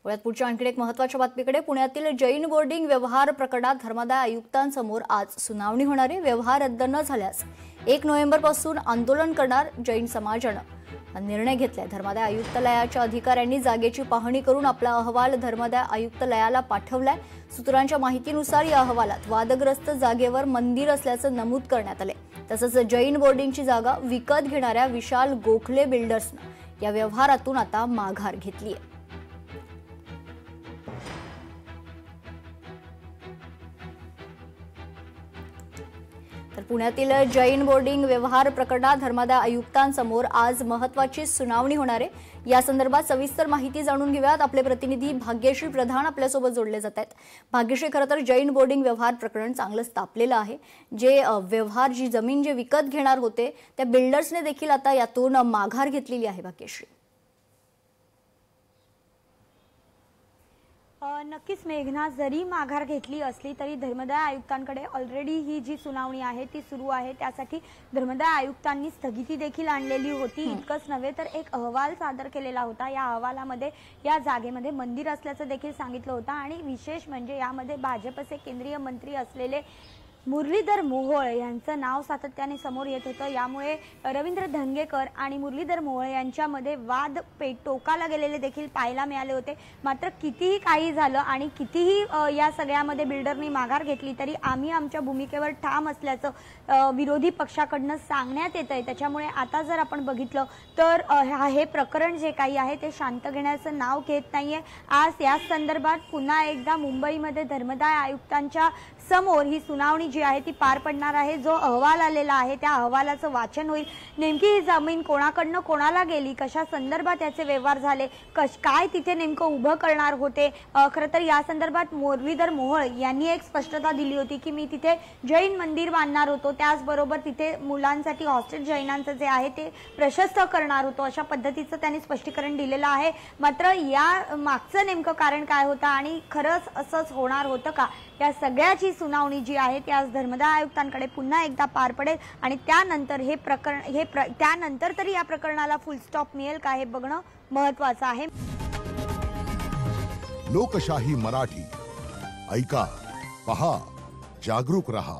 वळ्यात पुढच्या आणखी एक महत्त्वाच्या बातमीकडे पुण्यातील जैन बोर्डिंग व्यवहार प्रकरणात धर्मादाय आयुक्तांसमोर आज सुनावणी होणार आहे। व्यवहार रद्द न झाल्यास 1 नोव्हेंबरपासून आंदोलन करणार जैन समाजानं हा निर्णय घेतलाय। धर्मादाय आयुक्तालयाच्या अधिकाऱ्यांनी जागेची पाहणी करून आपला अहवाल धर्मादाय आयुक्तालयाला पाठवलाय। सूत्रांच्या माहितीनुसार या अहवालात वादग्रस्त जागेवर मंदिर असल्याचं नमूद करण्यात आले। तसंच जैन बोर्डिंगची जागा विकत घेणाऱ्या विशाल गोखले बिल्डर्सनं या व्यवहारातून आता माघार घेतली आहे। तर पुण्यातील जैन बोर्डिंग व्यवहार प्रकरणात धर्मादाय आयुक्तांसमोर आज महत्त्वाची सुनावणी होणार आहे। या संदर्भात सविस्तर माहिती जाणून घेऊयात। आपले प्रतिनिधी भाग्यश्री प्रधान आपल्यासोबत जोडले जात आहेत। भाग्यश्री, खरं तर जैन बोर्डिंग व्यवहार प्रकरण चांगलंच तापलेलं आहे। जी जमीन विकत घेणार होते त्या बिल्डर्सने देखील आता यातून माघार घेतलेली आहे। भाग्यश्री, नक्कीच मेघना, जरी माघार घेतली असली तरी धर्मादाय आयुक्तांकडे ऑलरेडी ही जी सुनावणी आहे ती सुरू आहे। त्यासाठी धर्मादाय आयुक्तांनी स्थगिती देखील आणलेली होती। इतकंच नव्हे तर एक अहवाल सादर केलेला होता। या अहवालामध्ये या जागेमध्ये मंदिर असल्याचं देखील सांगितलं होतं आणि विशेष म्हणजे यामध्ये भाजपचे केंद्रीय मंत्री असलेले मुरलीधर मोहोळ यांचं नाव सातत्याने समोर येत होतं। यामुळे रवींद्र धंगेकर आणि मुरलीधर मोहोळ यांच्यामध्ये वाद टोकाला गेलेले देखील पाहायला मिळाले होते। मात्र कितीही काही झालं आणि कितीही या सगळ्यामध्ये बिल्डरनी माघार घेतली तरी आम्ही आमच्या भूमिकेवर ठाम असल्याचं विरोधी पक्षाकडनं सांगण्यात येतंय। त्याच्यामुळे आता जर आपण बघितलं तर हे प्रकरण जे काही आहे ते शांत घेण्याचं नाव घेत नाहीये। आज या संदर्भात पुन्हा एकदा मुंबईमध्ये धर्मादाय आयुक्तांच्या समोर ही सुनावणी जी आहे ती पार पडणार आहे। जो अहवाल आलेला आहे त्या अहवालाचं वाचन होईल। नेमकी ही जमीन कोणाकडनं कोणाला गेली, कशा संदर्भात याचे व्यवहार झाले, काय तिथे नेमकं उभं करणार होते। खरं तर या संदर्भात मुरलीधर मोहोळ यांनी एक स्पष्टता दिली होती की मी तिथे जैन मंदिर बांधणार होतो, त्याचबरोबर तिथे मुलांसाठी हॉस्टेल जैनांचं जे आहे ते प्रशस्त करणार होतो, अशा पद्धतीचं त्यांनी स्पष्टीकरण दिलेलं आहे। मात्र या मागचं नेमकं कारण काय होतं आणि खरंच असंच होणार होतं का, या सगळ्याची सुनावणी जी आहे ती आज धर्मादाय आयुक्तांकडे पुन्हा एकदा पार पडेल आणि त्यानंतर त्यानंतर तरी या प्रकरणाला फुल स्टॉप मिळेल का हे बघणं महत्त्वाचं आहे। लोकशाही मराठी ऐका, पहा, जागरूक रहा।